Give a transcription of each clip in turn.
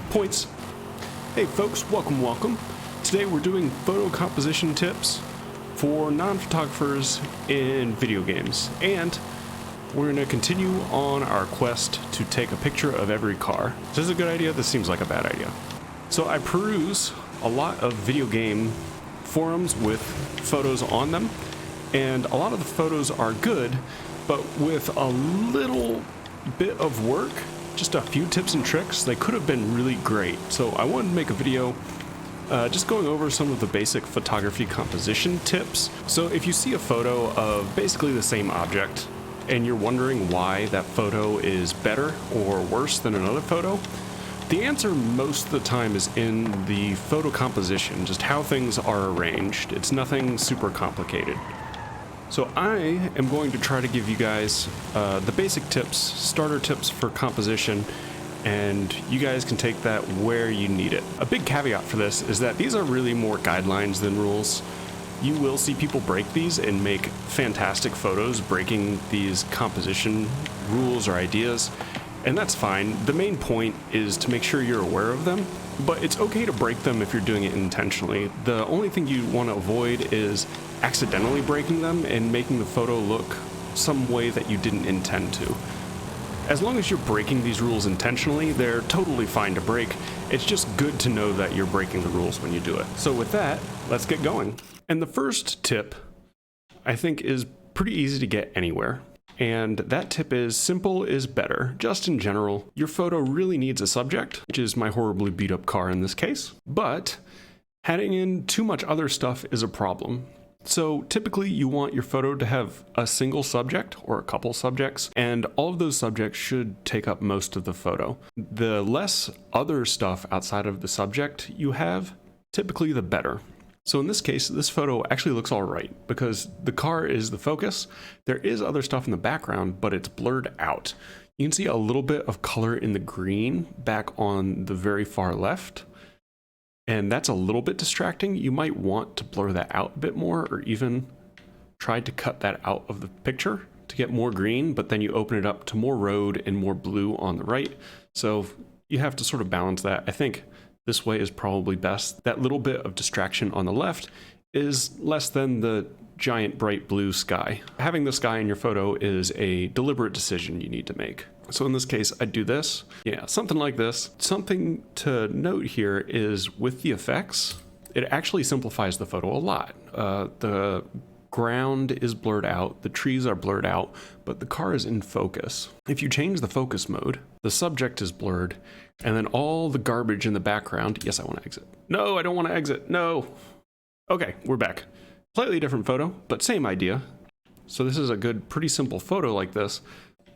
Points. Hey folks, welcome. Today we're doing photo composition tips for non-photographers in video games, and we're going to continue on our quest to take a picture of every car. Is this a good idea? This seems like a bad idea. So I peruse a lot of video game forums with photos on them, and a lot of the photos are good, but with a little bit of work, just a few tips and tricks, they could have been really great. So I wanted to make a video just going over some of the basic photography composition tips. So if you see a photo of basically the same object and you're wondering why that photo is better or worse than another photo, the answer most of the time is in the photo composition, just how things are arranged. It's nothing super complicated. So I am going to try to give you guys the basic tips, starter tips for composition, and you guys can take that where you need it. A big caveat for this is that these are really more guidelines than rules. You will see people break these and make fantastic photos breaking these composition rules or ideas, and that's fine. The main point is to make sure you're aware of them, but it's okay to break them if you're doing it intentionally. The only thing you want to avoid is accidentally breaking them and making the photo look some way that you didn't intend to. As long as you're breaking these rules intentionally, they're totally fine to break. It's just good to know that you're breaking the rules when you do it. So with that, let's get going. And the first tip, I think, is pretty easy to get anywhere. And that tip is simple is better. Just in general, your photo really needs a subject, which is my horribly beat up car in this case. But adding in too much other stuff is a problem. So typically you want your photo to have a single subject or a couple subjects, and all of those subjects should take up most of the photo. The less other stuff outside of the subject you have, typically the better. So in this case, this photo actually looks all right because the car is the focus. There is other stuff in the background, but it's blurred out. You can see a little bit of color in the green back on the very far left, and that's a little bit distracting. You might want to blur that out a bit more, or even try to cut that out of the picture to get more green, but then you open it up to more road and more blue on the right. So you have to sort of balance that. I think this way is probably best. That little bit of distraction on the left is less than the giant bright blue sky. Having the sky in your photo is a deliberate decision you need to make. So in this case, I'd do this. Yeah, something like this. Something to note here is with the effects, it actually simplifies the photo a lot. The ground is blurred out, the trees are blurred out, but the car is in focus. If you change the focus mode, the subject is blurred, and then all the garbage in the background. Yes, I want to exit. No, I don't want to exit. No. Okay, we're back. Slightly different photo, but same idea. So this is a good, pretty simple photo like this,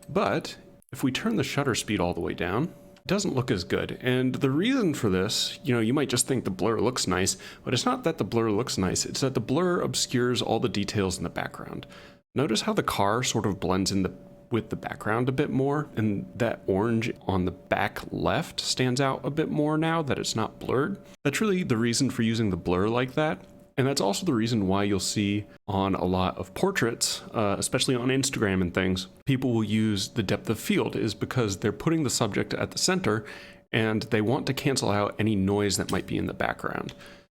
but if we turn the shutter speed all the way down, it doesn't look as good. And the reason for this, you might just think the blur looks nice, but it's not that the blur looks nice, it's that the blur obscures all the details in the background. Notice how the car sort of blends in with the background a bit more, and that orange on the back left stands out a bit more now that it's not blurred. That's really the reason for using the blur like that. And that's also the reason why you'll see on a lot of portraits, especially on Instagram and things, people will use the depth of field, is because they're putting the subject at the center and they want to cancel out any noise that might be in the background.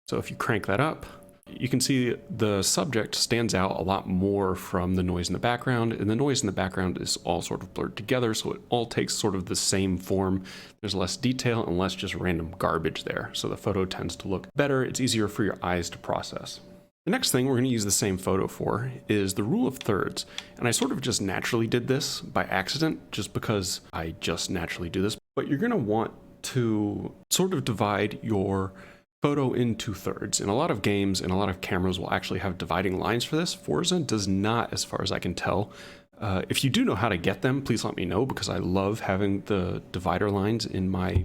So if you crank that up, you can see the subject stands out a lot more from the noise in the background, and the noise in the background is all sort of blurred together, so it all takes sort of the same form. There's less detail and less just random garbage there, so the photo tends to look better. It's easier for your eyes to process. The next thing we're going to use the same photo for is the rule of thirds, and I sort of just naturally did this by accident, just because I just naturally do this, but you're going to want to sort of divide your photo in 2/3. And a lot of games and a lot of cameras will actually have dividing lines for this. Forza does not, as far as I can tell. If you do know how to get them, please let me know, because I love having the divider lines in my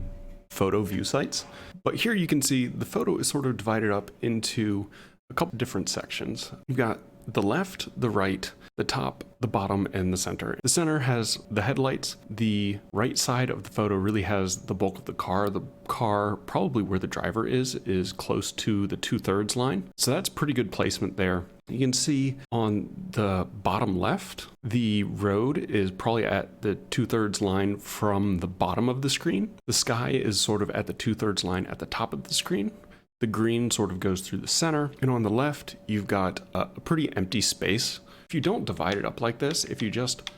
photo view sites. But here you can see the photo is sort of divided up into a couple different sections. You've got the left, the right, the top, the bottom, and the center. The center has the headlights. The right side of the photo really has the bulk of the car. The car, probably where the driver is close to the 2/3 line. So that's pretty good placement there. You can see on the bottom left, the road is probably at the 2/3 line from the bottom of the screen. The sky is sort of at the 2/3 line at the top of the screen. The green sort of goes through the center. And on the left, you've got a pretty empty space. If you don't divide it up like this, if you just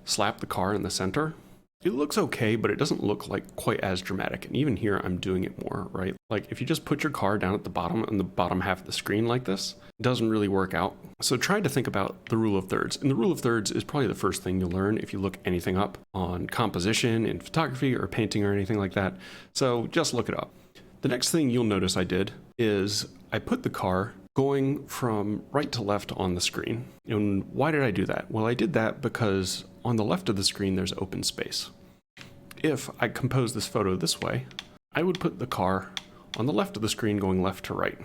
slap the car in the center, it looks okay, but it doesn't look like quite as dramatic. And even here, I'm doing it more, right? Like if you just put your car down at the bottom on the bottom half of the screen like this, it doesn't really work out. So try to think about the rule of thirds. And the rule of thirds is probably the first thing you'll learn if you look anything up on composition in photography or painting or anything like that. So just look it up. The next thing you'll notice I did is I put the car going from right to left on the screen. And why did I do that? Well, I did that because on the left of the screen, there's open space. If I compose this photo this way, I would put the car on the left of the screen going left to right.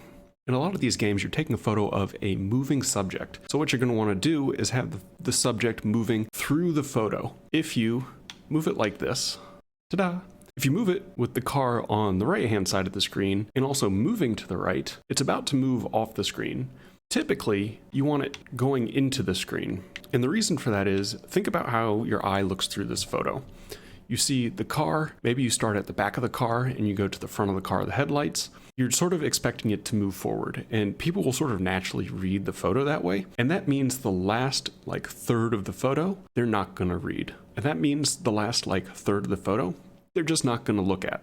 In a lot of these games, you're taking a photo of a moving subject. So what you're going to want to do is have the subject moving through the photo. If you move it like this, ta-da! If you move it with the car on the right-hand side of the screen and also moving to the right, it's about to move off the screen. Typically, you want it going into the screen. And the reason for that is, think about how your eye looks through this photo. You see the car, maybe you start at the back of the car and you go to the front of the car, the headlights. You're sort of expecting it to move forward, and people will sort of naturally read the photo that way. And that means the last third of the photo, they're not gonna read. And that means the last third of the photo, they're just not gonna look at.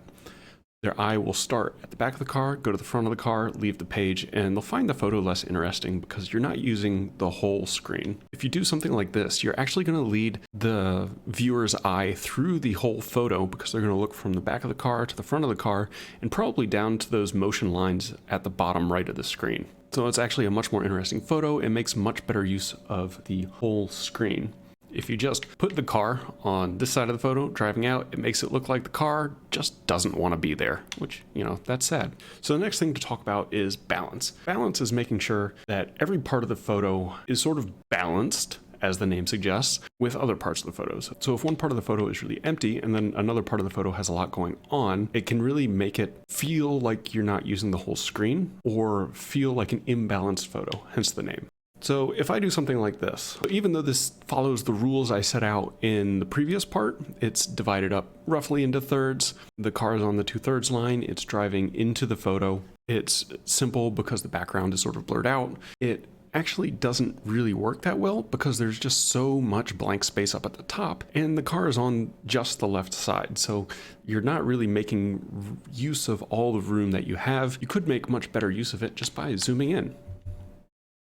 Their eye will start at the back of the car, go to the front of the car, leave the page, and they'll find the photo less interesting because you're not using the whole screen. If you do something like this, you're actually going to lead the viewer's eye through the whole photo because they're going to look from the back of the car to the front of the car and probably down to those motion lines at the bottom right of the screen. So it's actually a much more interesting photo. It makes much better use of the whole screen. If you just put the car on this side of the photo, driving out, it makes it look like the car just doesn't want to be there, which, that's sad. So the next thing to talk about is balance. Balance is making sure that every part of the photo is sort of balanced, as the name suggests, with other parts of the photos. So if one part of the photo is really empty and then another part of the photo has a lot going on, it can really make it feel like you're not using the whole screen or feel like an imbalanced photo, hence the name. So if I do something like this, even though this follows the rules I set out in the previous part, it's divided up roughly into thirds. The car is on the 2/3 line. It's driving into the photo. It's simple because the background is sort of blurred out. It actually doesn't really work that well because there's just so much blank space up at the top and the car is on just the left side. So you're not really making use of all the room that you have. You could make much better use of it just by zooming in.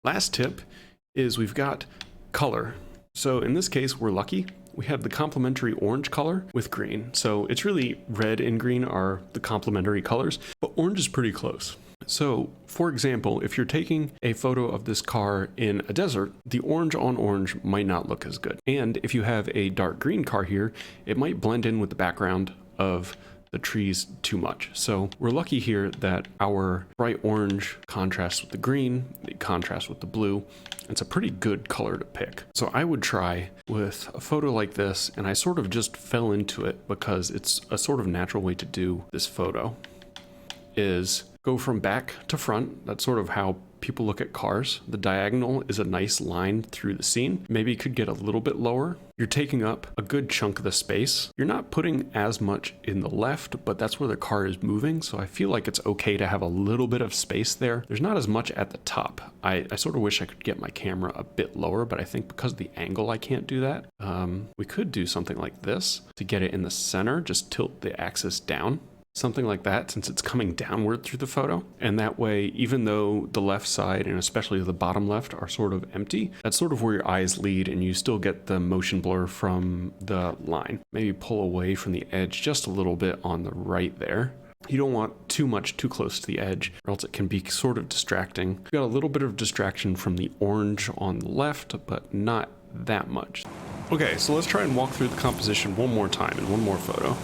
Last tip is we've got color. So in this case, we're lucky. We have the complementary orange color with green. So it's really red and green are the complementary colors, but orange is pretty close. So for example, if you're taking a photo of this car in a desert, the orange on orange might not look as good. And if you have a dark green car here, it might blend in with the background of the trees too much. So we're lucky here that our bright orange contrasts with the green, it contrasts with the blue. It's a pretty good color to pick. So I would try with a photo like this, and I sort of just fell into it because it's a sort of natural way to do this photo, is go from back to front. That's sort of how people look at cars. The diagonal is a nice line through the scene. Maybe it could get a little bit lower. You're taking up a good chunk of the space. You're not putting as much in the left, but that's where the car is moving. So I feel like it's okay to have a little bit of space there. There's not as much at the top. I sort of wish I could get my camera a bit lower, but I think because of the angle, I can't do that. We could do something like this to get it in the center, just tilt the axis down. Something like that, since it's coming downward through the photo. And that way, even though the left side and especially the bottom left are sort of empty, that's sort of where your eyes lead and you still get the motion blur from the line. Maybe pull away from the edge just a little bit on the right there. You don't want too much too close to the edge or else it can be sort of distracting. You've got a little bit of distraction from the orange on the left, but not that much. Okay, so let's try and walk through the composition one more time in one more photo.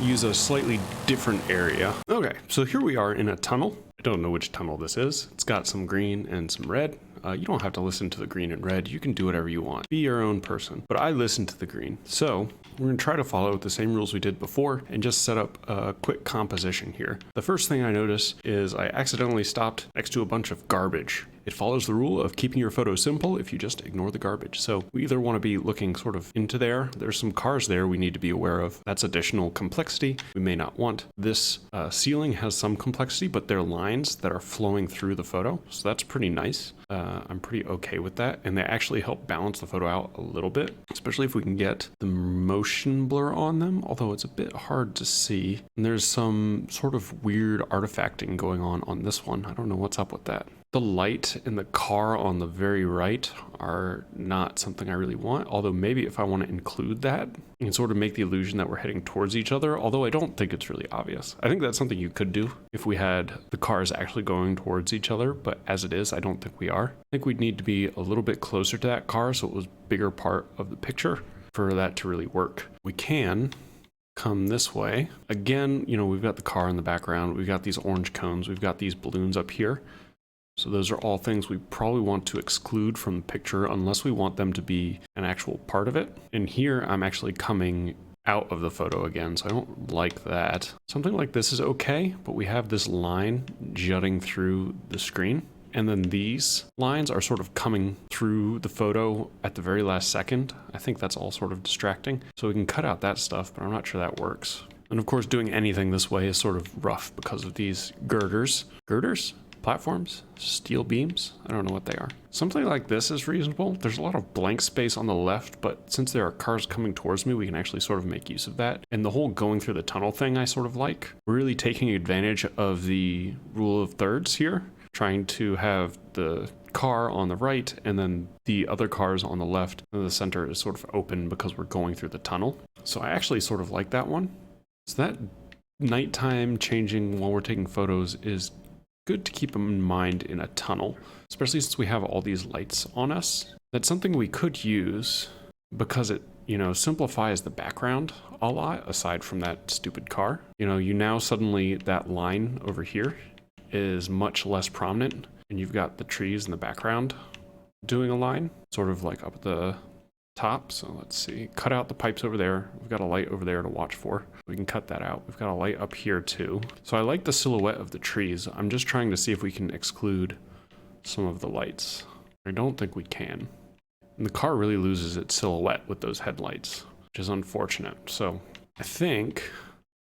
Use a slightly different area. Okay, so here we are in a tunnel. I don't know which tunnel this is. It's got some green and some red. You don't have to listen to the green and red. You can do whatever you want. Be your own person. But I listen to the green. So we're going to try to follow the same rules we did before and just set up a quick composition here. The first thing I notice is I accidentally stopped next to a bunch of garbage. It follows the rule of keeping your photo simple if you just ignore the garbage. So we either want to be looking sort of into there. There's some cars there we need to be aware of. That's additional complexity we may not want. This ceiling has some complexity, but they're lines that are flowing through the photo. So that's pretty nice. I'm pretty okay with that. And they actually help balance the photo out a little bit, especially if we can get the motion blur on them, although it's a bit hard to see. And there's some sort of weird artifacting going on this one. I don't know what's up with that. The light in the car on the very right are not something I really want, although maybe if I want to include that and sort of make the illusion that we're heading towards each other, although I don't think it's really obvious. I think that's something you could do if we had the cars actually going towards each other, but as it is, I don't think we are. I think we'd need to be a little bit closer to that car so it was a bigger part of the picture for that to really work. We can come this way. Again, you know, we've got the car in the background, we've got these orange cones, we've got these balloons up here. So those are all things we probably want to exclude from the picture unless we want them to be an actual part of it. And here I'm actually coming out of the photo again, so I don't like that. Something like this is okay, but we have this line jutting through the screen. And then these lines are sort of coming through the photo at the very last second. I think that's all sort of distracting. So we can cut out that stuff, but I'm not sure that works. And of course, doing anything this way is sort of rough because of these girders. Girders? Platforms? Steel beams? I don't know what they are. Something like this is reasonable. There's a lot of blank space on the left, but since there are cars coming towards me, we can actually sort of make use of that. And the whole going through the tunnel thing I sort of like. We're really taking advantage of the rule of thirds here, trying to have the car on the right and then the other cars on the left, and the center is sort of open because we're going through the tunnel. So I actually sort of like that one. So that nighttime changing while we're taking photos is good to keep in mind in a tunnel, especially since we have all these lights on us. That's something we could use because it, you know, simplifies the background a lot aside from that stupid car. You know, you now suddenly that line over here is much less prominent and you've got the trees in the background doing a line sort of like up at the top. So let's see, cut out the pipes over there. We've got a light over there to watch for. We can cut that out. We've got a light up here too. So I like the silhouette of the trees. I'm just trying to see if we can exclude some of the lights. I don't think we can. And the car really loses its silhouette with those headlights, which is unfortunate. So I think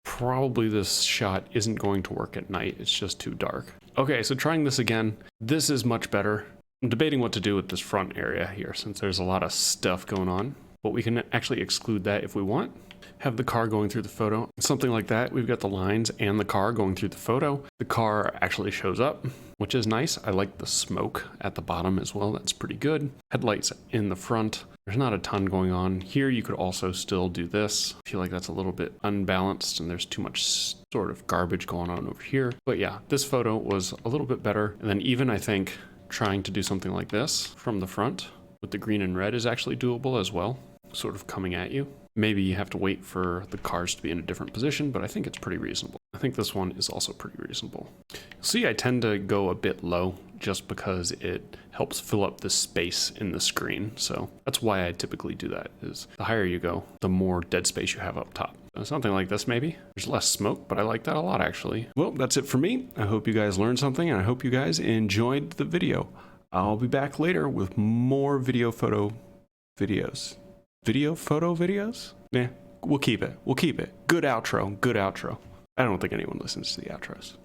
probably this shot isn't going to work at night. It's just too dark. Okay, so trying this again. This is much better. I'm debating what to do with this front area here since there's a lot of stuff going on, but we can actually exclude that if we want. Have the car going through the photo, something like that. We've got the lines and the car going through the photo. The car actually shows up, which is nice. I like the smoke at the bottom as well. That's pretty good. Headlights in the front. There's not a ton going on here. You could also still do this. I feel like that's a little bit unbalanced and there's too much sort of garbage going on over here. But yeah, this photo was a little bit better. And then even I think trying to do something like this from the front with the green and red is actually doable as well, sort of coming at you. Maybe you have to wait for the cars to be in a different position, but I think it's pretty reasonable. I think this one is also pretty reasonable. You'll see I tend to go a bit low just because it helps fill up the space in the screen. So that's why I typically do that, is the higher you go, the more dead space you have up top. Something like this maybe. There's less smoke, but I like that a lot actually. Well, that's it for me. I hope you guys learned something and I hope you guys enjoyed the video. I'll be back later with more video photo videos. Video photo videos? Nah, we'll keep it. We'll keep it. Good outro. Good outro. I don't think anyone listens to the outros.